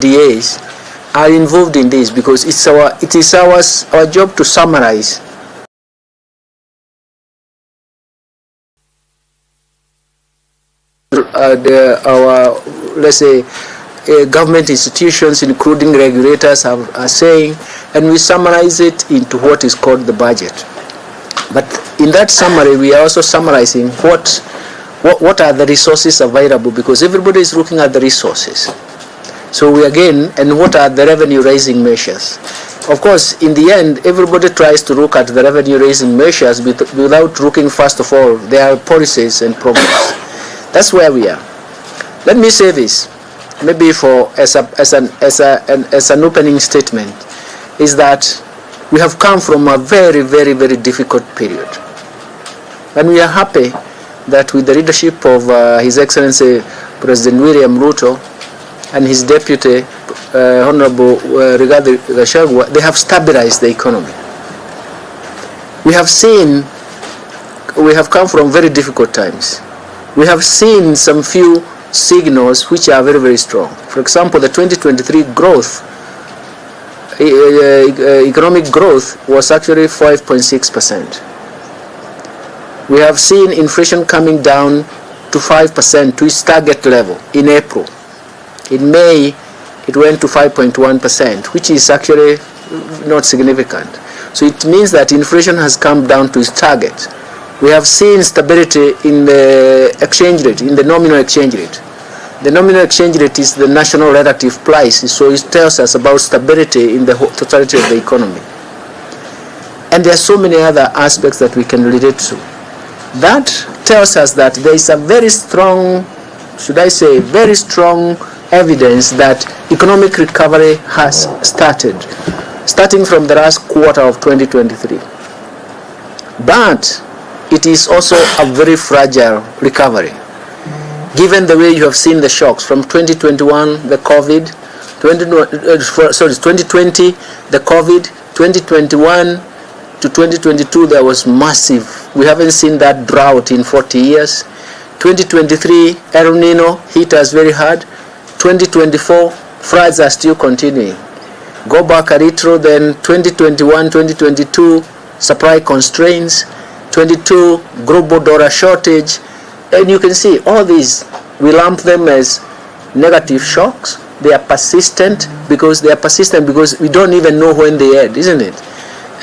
DAs are involved in this, because it is our job to summarize our, let's say, government institutions, including regulators, are saying, and we summarize it into what is called the budget. But in that summary, we are also summarizing what are the resources available, because everybody is looking at the resources. So and what are the revenue raising measures? Of course, in the end, everybody tries to look at the revenue raising measures without looking, first of all, their policies and programs. That's where we are. Let me say this, maybe as an opening statement, is that we have come from a very, very, very difficult period. And we are happy that with the leadership of His Excellency President William Ruto and his deputy, Honorable Rigathi Gachagua, they have stabilized the economy. We have come from very difficult times. We have seen some few signals which are very, very strong. For example, the 2023 growth, economic growth was actually 5.6%. We have seen inflation coming down to 5%, to its target level in April. In May, it went to 5.1%, which is actually not significant. So it means that inflation has come down to its target. We have seen stability in the exchange rate, in the nominal exchange rate. The nominal exchange rate is the national relative price, so it tells us about stability in the totality of the economy. And there are so many other aspects that we can relate to. That tells us that there is a very strong, very strong evidence that economic recovery has starting from the last quarter of 2023. But it is also a very fragile recovery, given the way you have seen the shocks from 2021, the COVID, 2020, the COVID, 2021 to 2022, there was massive. We haven't seen that drought in 40 years. 2023, El Nino hit us very hard. 2024, floods are still continuing. Go back a little, then 2021, 2022, supply constraints, 22, global dollar shortage, and you can see all these, we lump them as negative shocks. They are persistent because we don't even know when they end, isn't it?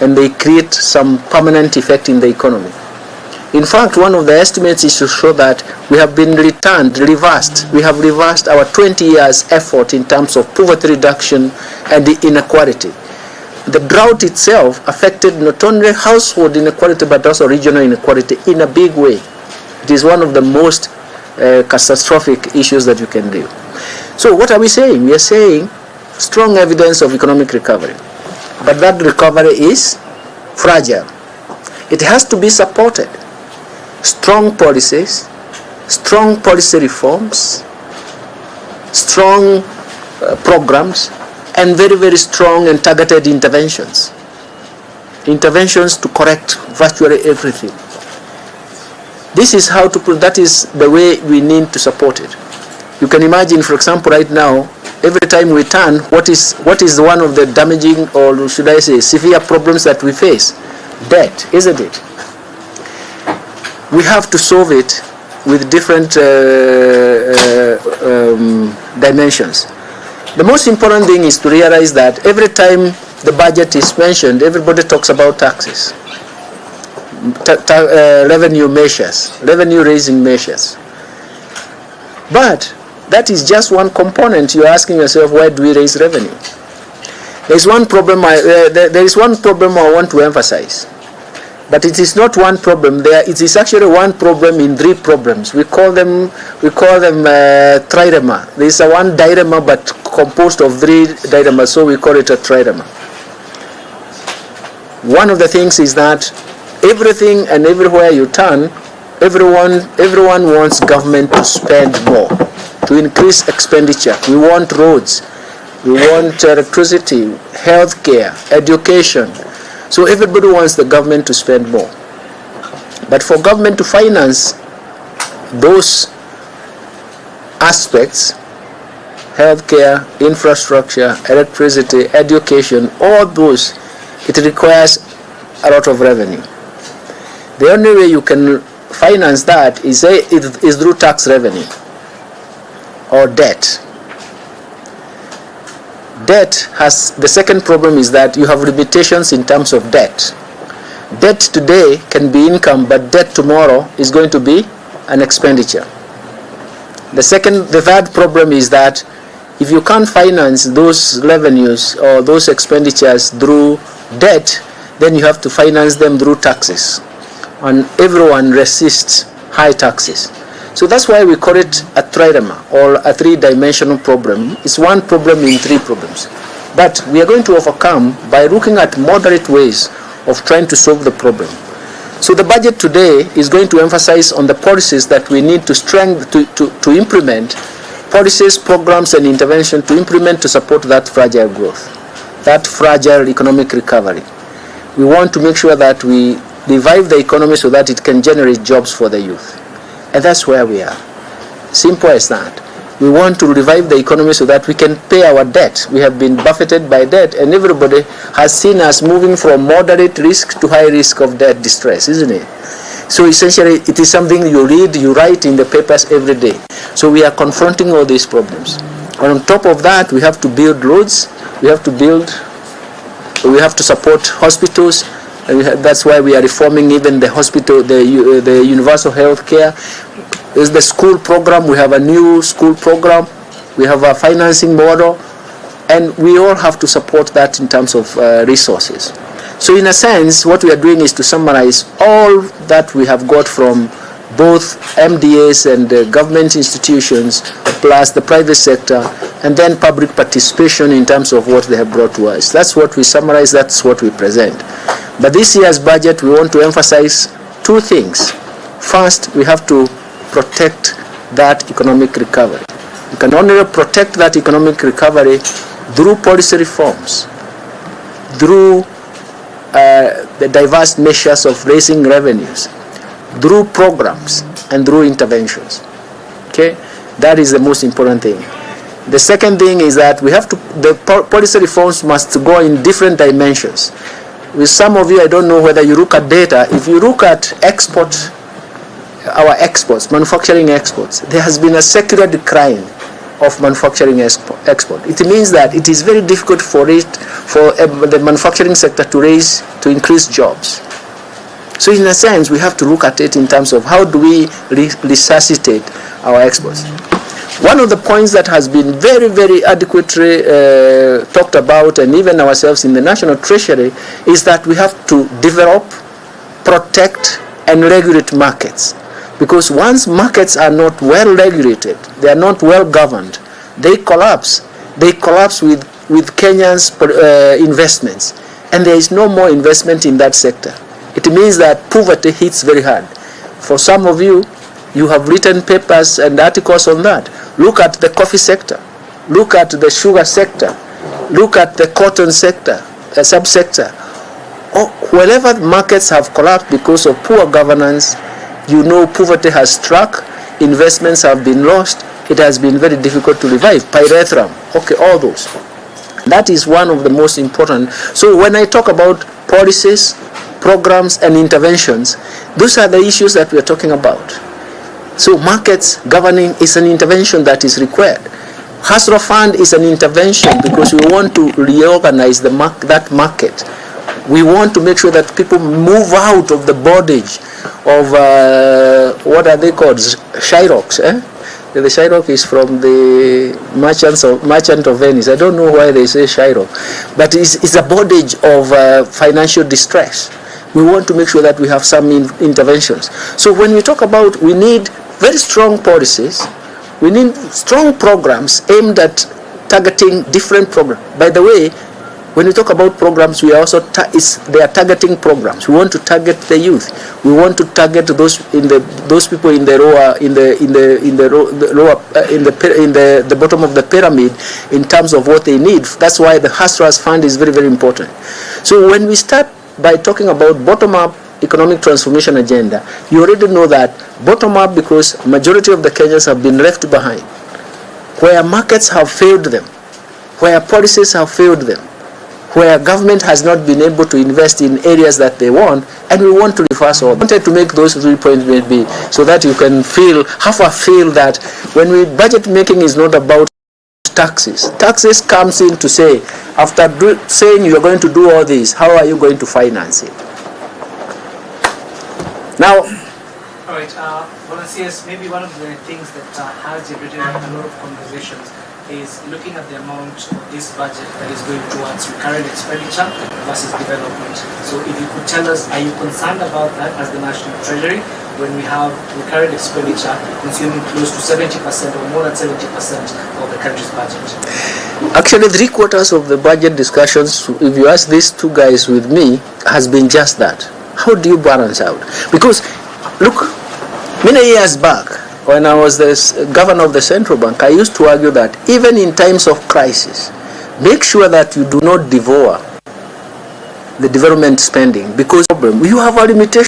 And they create some permanent effect in the economy. In fact, one of the estimates is to show that we have been reversed. We have reversed our 20 years effort in terms of poverty reduction and the inequality. The drought itself affected not only household inequality but also regional inequality in a big way. It is one of the most catastrophic issues that you can do. So what are we saying? We are saying strong evidence of economic recovery. But that recovery is fragile. It has to be supported. Strong policies, strong policy reforms, strong programs, and very, very strong and targeted interventions. Interventions to correct virtually everything. That is the way we need to support it. You can imagine, for example, right now, every time we turn, what is one of the damaging, or should I say, severe problems that we face? Debt, isn't it? We have to solve it with different dimensions. The most important thing is to realize that every time the budget is mentioned, everybody talks about taxes, revenue measures, revenue raising measures. But that is just one component. You're asking yourself, why do we raise revenue? There is one problem I want to emphasize. But it is not one problem. It is actually one problem in three problems. We call them trilemma. There is one dilemma but composed of three dilemmas, so we call it a trilemma. One of the things is that everything and everywhere you turn, everyone wants government to spend more, to increase expenditure. We want roads, we want electricity, healthcare, education. So everybody wants the government to spend more. But for government to finance those aspects, healthcare, infrastructure, electricity, education, all those, it requires a lot of revenue. The only way you can finance that is through tax revenue or debt. Debt has, the second problem is that you have limitations in terms of debt. Debt today can be income, but debt tomorrow is going to be an expenditure. The third problem is that if you can't finance those revenues or those expenditures through debt, then you have to finance them through taxes. And everyone resists high taxes. So that's why we call it a trilemma, or a three-dimensional problem. It's one problem in three problems. But we are going to overcome by looking at moderate ways of trying to solve the problem. So the budget today is going to emphasize on the policies that we need to implement, policies, programs, and intervention to implement to support that fragile growth, that fragile economic recovery. We want to make sure that we revive the economy so that it can generate jobs for the youth. And that's where we are. Simple as that. We want to revive the economy so that we can pay our debt. We have been buffeted by debt, and everybody has seen us moving from moderate risk to high risk of debt distress, isn't it? So essentially, it is something you read, you write in the papers every day. So we are confronting all these problems. And on top of that, we have to build roads, we have to support hospitals, and that's why we are reforming even the hospital, the universal health care. Is the school program. We have a new school program. We have a financing model, and we all have to support that in terms of resources. So in a sense, what we are doing is to summarize all that we have got from both MDAs and government institutions, plus the private sector, and then public participation in terms of what they have brought to us. That's what we summarize, that's what we present. But this year's budget, we want to emphasize two things. First, we have to protect that economic recovery. You can only protect that economic recovery through policy reforms, through the diverse measures of raising revenues, through programs, and through interventions. Okay, that is the most important thing. The second thing is that we have to, the policy reforms must go in different dimensions. With some of you, I don't know whether you look at data. If you look at our exports, manufacturing exports, there has been a secular decline of manufacturing export. It means that it is very difficult for the manufacturing sector to increase jobs. So in a sense, we have to look at it in terms of how do we resuscitate our exports. One of the points that has been very, very adequately talked about, and even ourselves in the National Treasury, is that we have to develop, protect, and regulate markets. Because once markets are not well regulated, they are not well governed, they collapse. They collapse with Kenya's investments, and there is no more investment in that sector. It means that poverty hits very hard. For some of you, you have written papers and articles on that. Look at the coffee sector, look at the sugar sector, look at the cotton sector, the subsector. Wherever markets have collapsed because of poor governance, you know poverty has struck, investments have been lost, it has been very difficult to revive. Pyrethrum, okay, all those. That is one of the most important. So when I talk about policies, programs, and interventions, those are the issues that we are talking about. So markets governing is an intervention that is required. Hustler Fund is an intervention because we want to reorganize that market. We want to make sure that people move out of the bondage of what are they called? Shyrocks. The Shyrock is from the Merchant of Venice. I don't know why they say Shyrock, but it's a bondage of financial distress. We want to make sure that we have some interventions. So when we talk about, we need very strong policies, we need strong programs aimed at targeting different programs. By the way, when we talk about programs, we are also they are targeting programs. We want to target the youth. We want to target those people in the bottom of the pyramid in terms of what they need. That's why the Hustlers Fund is very, very important. So when we start by talking about bottom-up economic transformation agenda, you already know that bottom-up because majority of the Kenyans have been left behind. where markets have failed them, where policies have failed them, where government has not been able to invest in areas that they want, and we want to reverse all. I wanted to make those 3 points maybe so that you can have a feel that when budget making is not about taxes. Taxes comes in to say, after saying you are going to do all this, how are you going to finance it? Now, all right, volunteers, maybe one of the things that has generated a lot of conversations is looking at the amount of this budget that is going towards recurrent expenditure versus development. So if you could tell us, are you concerned about that as the National Treasury when we have recurrent expenditure consuming close to 70% or more than 70% of the country's budget? Actually, 3/4 of the budget discussions, if you ask these two guys with me, has been just that. How do you balance out? Because, look, many years back, when I was the governor of the central bank, I used to argue that even in times of crisis, make sure that you do not devour the development spending, because you have a limitation.